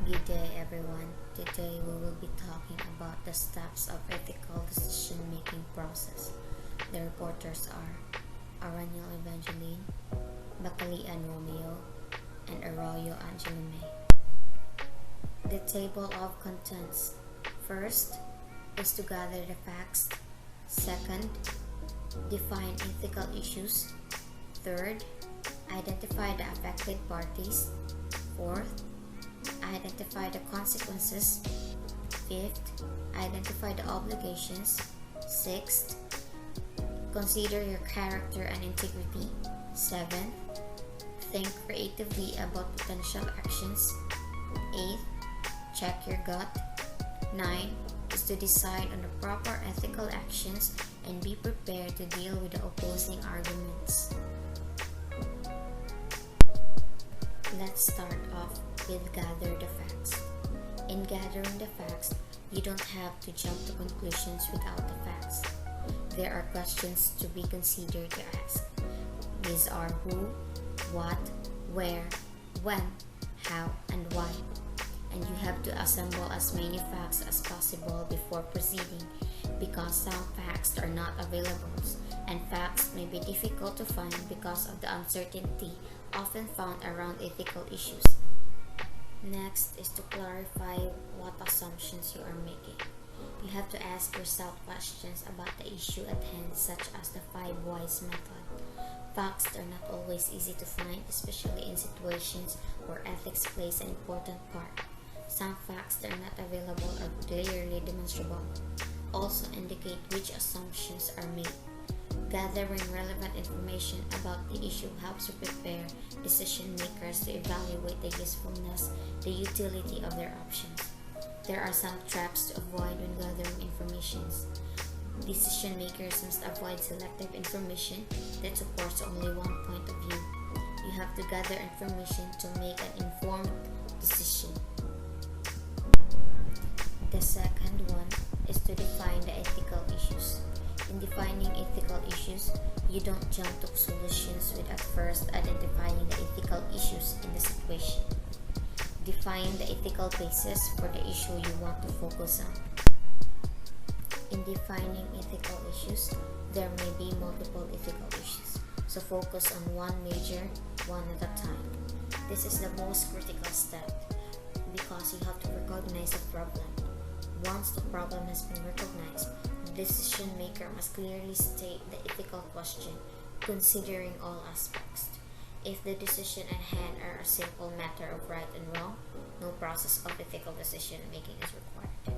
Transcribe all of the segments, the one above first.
Good day everyone. Today we will be talking about the steps of ethical decision-making process. The reporters are Araniel, Evangeline, BACALIAN, ROMEO, and ARROYO, ANGELOU. The table of contents. First is to gather the facts. Second, define ethical issues. Third, identify the affected parties. Fourth, identify the consequences. Fifth, identify the obligations. Sixth, consider your character and integrity. Seventh, think creatively about potential actions. Eighth, check your gut. 9 is to decide on the proper ethical actions and be prepared to deal with the opposing arguments. Let's start off with gather the facts. In gathering the facts, you don't have to jump to conclusions without the facts. There are questions to be considered to ask. These are who, what, where, when, how, and why. And you have to assemble as many facts as possible before proceeding, because some facts are not available, and facts may be difficult to find because of the uncertainty often found around ethical issues. Next is to clarify what assumptions you are making. You have to ask yourself questions about the issue at hand, such as the 5 whys method. Facts are not always easy to find, especially in situations where ethics plays an important part. Some facts that are not available are clearly demonstrable. Also indicate which assumptions are made. Gathering relevant information about the issue helps you prepare decision makers to evaluate the usefulness, the utility of their options. There are some traps to avoid when gathering information. Decision makers must avoid selective information that supports only one point of view. You have to gather information to make an informed decision. The second one is to define the ethical issues. In defining ethical issues, you don't jump to solutions without first identifying the ethical issues in the situation. Define the ethical basis for the issue you want to focus on. In defining ethical issues, there may be multiple ethical issues, so focus on one major, one at a time. This is the most critical step because you have to recognize the problem. Once the problem has been recognized, the decision maker must clearly state the ethical question, considering all aspects. If the decision at hand are a simple matter of right and wrong, no process of ethical decision making is required.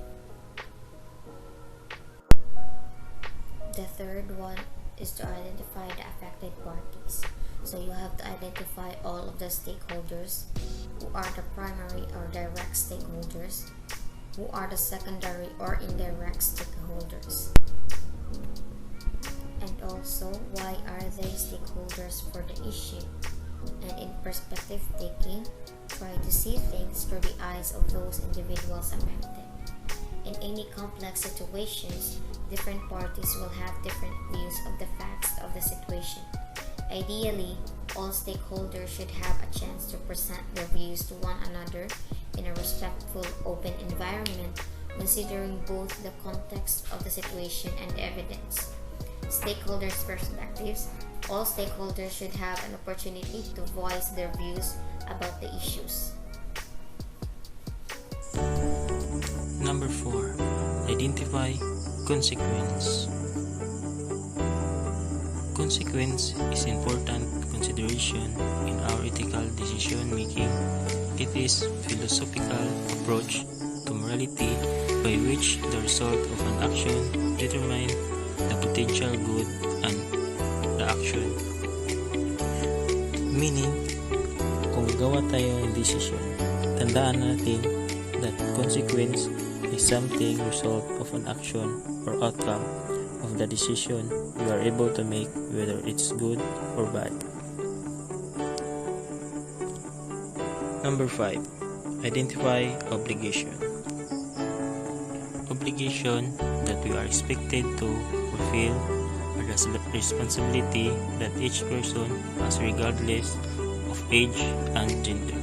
The third one is to identify the affected parties. So you have to identify all of the stakeholders, who are the primary or direct stakeholders, who are the secondary or indirect stakeholders, and also why are they stakeholders for the issue. And in perspective taking, try to see things through the eyes of those individuals affected. In any complex situations, different parties will have different views of the facts of the situation. Ideally, all stakeholders should have a chance to present their views to one another in a respectful, open environment, considering both the context of the situation and the evidence. Stakeholders' perspectives. All stakeholders should have an opportunity to voice their views about the issues. Number 4. Identify consequence. Consequence is important consideration in our ethical decision making. It is philosophical approach to morality by which the result of an action determine the potential good and the action. Meaning, kung gawa tayo ng decision, tandaan natin that consequence is something result of an action or outcome of the decision we are able to make, whether it's good or bad. Number 5. Identify obligation. Obligation that we are expected to fulfill are the responsibility that each person has regardless of age and gender.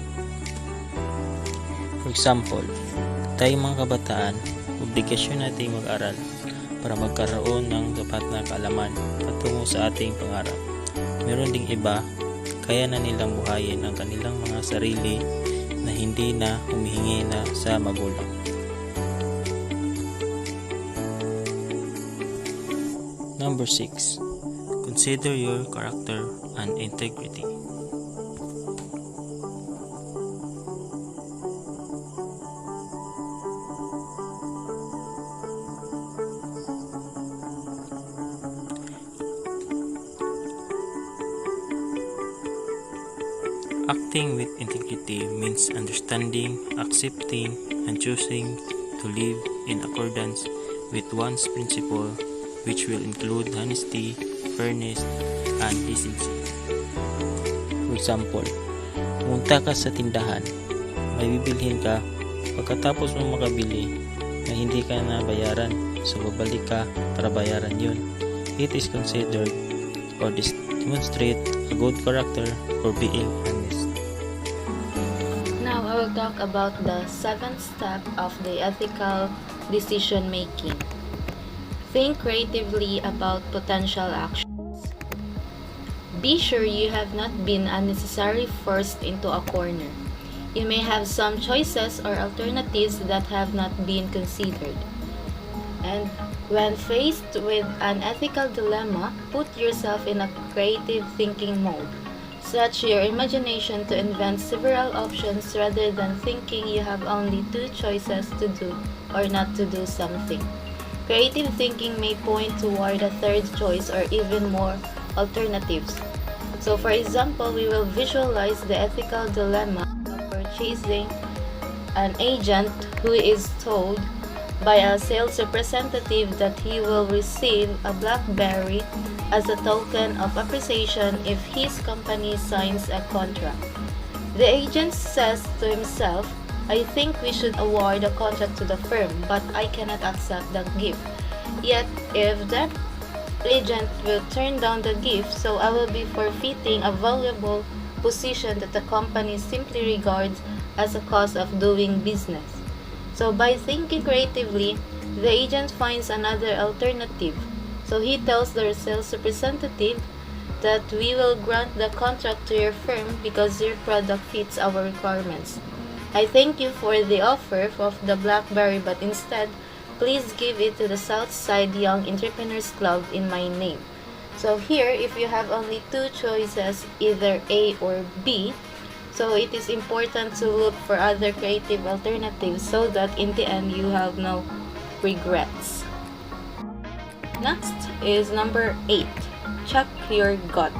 For example, tayong mga kabataan, obligasyon nating mag-aral para magkaroon ng sapat na kaalaman patungo sa ating pangarap. Meron ding iba, kaya na nilang buhayin ang kanilang mga sarili na hindi na humihingi na sa magulang. Number 6. Consider your character and integrity. Acting with integrity means understanding, accepting, and choosing to live in accordance with one's principle, which will include honesty, fairness, and decency. For example, pumunta ka sa tindahan, may bibilhin ka, pagkatapos mo makabili na hindi ka na bayaran, so babalik ka para bayaran yun. It is considered or demonstrate a good character for being honest. Now I will talk about the 7th step of the ethical decision making. Think creatively about potential actions. Be sure you have not been unnecessarily forced into a corner. You may have some choices or alternatives that have not been considered. And when faced with an ethical dilemma, put yourself in a creative thinking mode. Set your imagination to invent several options rather than thinking you have only 2 choices to do or not to do something. Creative thinking may point toward a 3rd choice or even more alternatives. So for example, we will visualize the ethical dilemma of purchasing an agent who is told by a sales representative that he will receive a BlackBerry as a token of appreciation if his company signs a contract. The agent says to himself, I think we should award a contract to the firm, but I cannot accept the gift. Yet, if that agent will turn down the gift, so I will be forfeiting a valuable position that the company simply regards as a cost of doing business. So by thinking creatively, the agent finds another alternative. So he tells the sales representative that we will grant the contract to your firm because your product fits our requirements. I thank you for the offer of the BlackBerry, but instead, please give it to the Southside Young Entrepreneurs Club in my name. So here, if you have only 2 choices, either A or B, so it is important to look for other creative alternatives so that in the end you have no regrets. Next is number 8. Check your gut.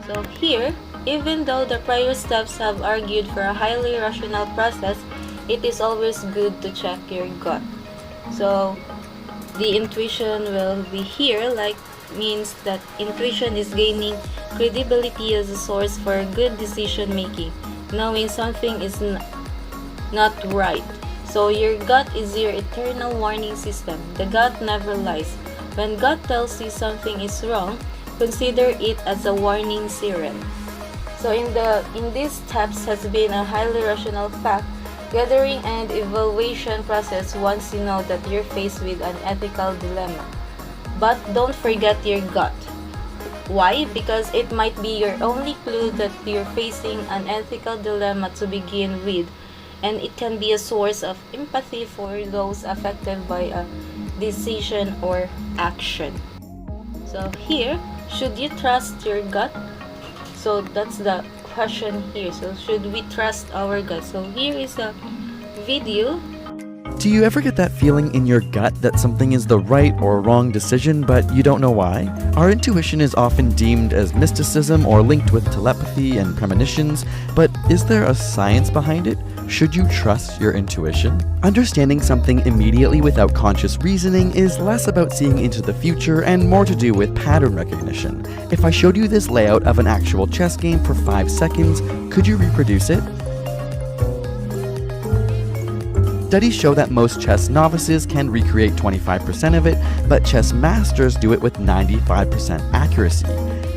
So here, even though the prior steps have argued for a highly rational process, it is always good to check your gut. So the intuition will be here, like means that intuition is gaining credibility as a source for good decision making, knowing something is not right. So your gut is your eternal warning system. The gut never lies. When gut tells you something is wrong, consider it as a warning siren. So in these steps has been a highly rational fact gathering and evaluation process once you know that you're faced with an ethical dilemma. But don't forget your gut. Why? Because it might be your only clue that you're facing an ethical dilemma to begin with, and it can be a source of empathy for those affected by a decision or action. So here, should you trust your gut? So that's the question here. So should we trust our gut? So here is a video. Do you ever get that feeling in your gut that something is the right or wrong decision, but you don't know why? Our intuition is often deemed as mysticism or linked with telepathy and premonitions, but is there a science behind it? Should you trust your intuition? Understanding something immediately without conscious reasoning is less about seeing into the future and more to do with pattern recognition. If I showed you this layout of an actual chess game for 5 seconds, could you reproduce it? Studies show that most chess novices can recreate 25% of it, but chess masters do it with 95% accuracy.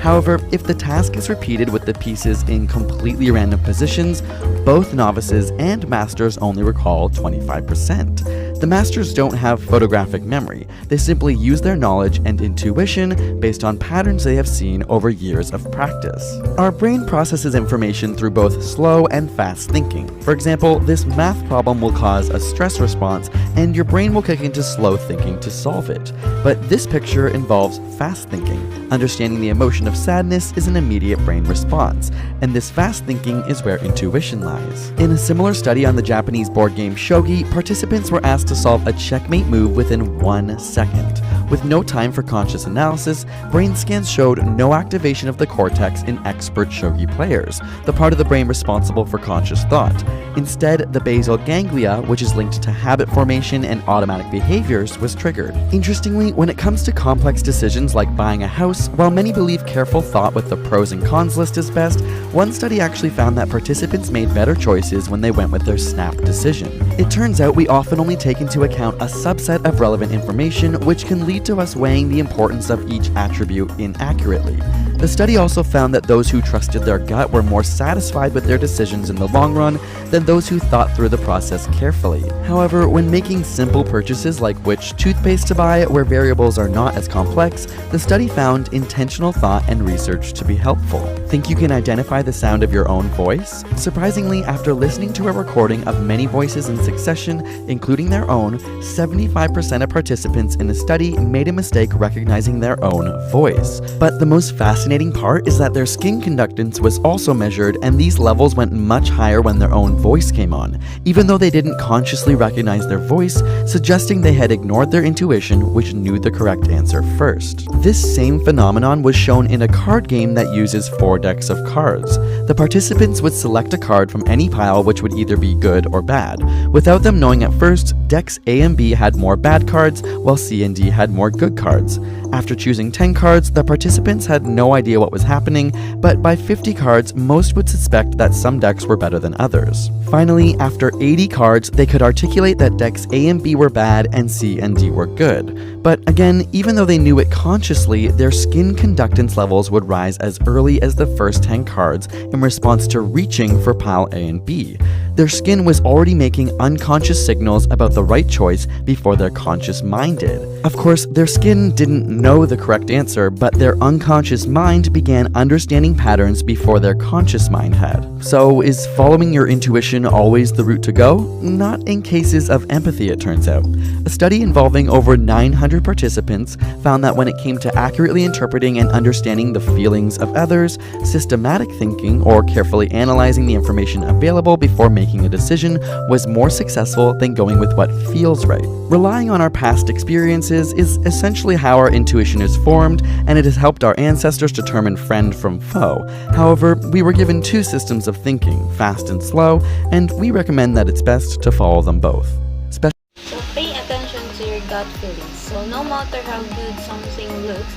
However, if the task is repeated with the pieces in completely random positions, both novices and masters only recall 25%. The masters don't have photographic memory. They simply use their knowledge and intuition based on patterns they have seen over years of practice. Our brain processes information through both slow and fast thinking. For example, this math problem will cause a stress response, and your brain will kick into slow thinking to solve it. But this picture involves fast thinking. Understanding the emotion of sadness is an immediate brain response, and this fast thinking is where intuition lies. In a similar study on the Japanese board game shogi, participants were asked to solve a checkmate move within 1 second. With no time for conscious analysis, brain scans showed no activation of the cortex in expert shogi players, the part of the brain responsible for conscious thought. Instead, the basal ganglia, which is linked to habit formation and automatic behaviors, was triggered. Interestingly, when it comes to complex decisions like buying a house, while many believe careful thought with the pros and cons list is best, one study actually found that participants made better choices when they went with their snap decision. It turns out we often only take into account a subset of relevant information, which can lead to us weighing the importance of each attribute inaccurately. The study also found that those who trusted their gut were more satisfied with their decisions in the long run than those who thought through the process carefully. However, when making simple purchases like which toothpaste to buy, where variables are not as complex, the study found intentional thought and research to be helpful. Think you can identify the sound of your own voice? Surprisingly, after listening to a recording of many voices in succession, including their own, 75% of participants in the study made a mistake recognizing their own voice. But the most fascinating part is that their skin conductance was also measured, and these levels went much higher when their own voice came on, even though they didn't consciously recognize their voice, suggesting they had ignored their intuition, which knew the correct answer first. This same phenomenon was shown in a card game that uses 4 decks of cards. The participants would select a card from any pile, which would either be good or bad. Without them knowing at first, decks A and B had more bad cards, while C and D had more good cards. After choosing 10 cards, the participants had no idea what was happening, but by 50 cards, most would suspect that some decks were better than others. Finally, after 80 cards, they could articulate that decks A and B were bad and C and D were good. But again, even though they knew it consciously, their skin conductance levels would rise as early as the first 10 cards in response to reaching for pile A and B. Their skin was already making unconscious signals about the right choice before their conscious mind did. Of course, their skin didn't know the correct answer, but their unconscious mind began understanding patterns before their conscious mind had. So, is following your intuition always the route to go? Not in cases of empathy, it turns out. A study involving over 900 participants found that when it came to accurately interpreting and understanding the feelings of others, systematic thinking, or carefully analyzing the information available before making a decision, was more successful than going with what feels right. Relying on our past experiences is essentially how our intuition is formed, and it has helped our ancestors determine friend from foe. However, we were given 2 systems of thinking, fast and slow, and we recommend that it's best to follow them both. So pay attention to your gut feelings. So no matter how good something looks,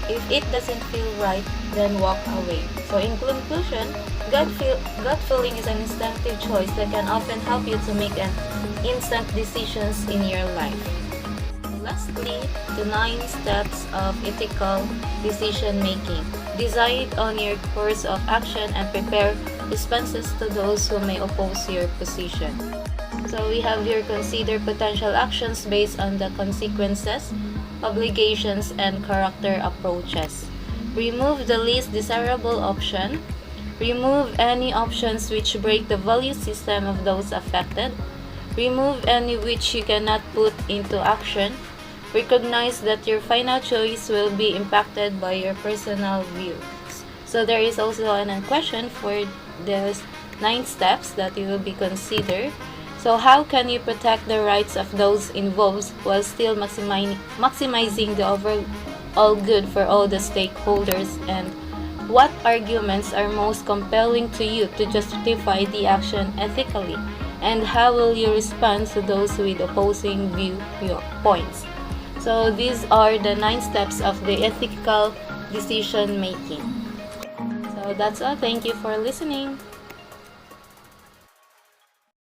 if it doesn't feel right, then walk away. So in conclusion, gut feeling is an instinctive choice that can often help you to make an instant decisions in your life. Lastly, the 9 steps of ethical decision making. Decide on your course of action and prepare responses to those who may oppose your position. So we have here consider potential actions based on the consequences, obligations, and character approaches. Remove the least desirable option. Remove any options which break the value system of those affected. Remove any which you cannot put into action. Recognize that your final choice will be impacted by your personal views. So there is also an question for the 9 steps that you will be considered. So how can you protect the rights of those involved while still maximizing the overall good for all the stakeholders, and what arguments are most compelling to you to justify the action ethically, and how will you respond to those with opposing viewpoints? So these are the 9 steps of the ethical decision making. So that's all. Thank you for listening.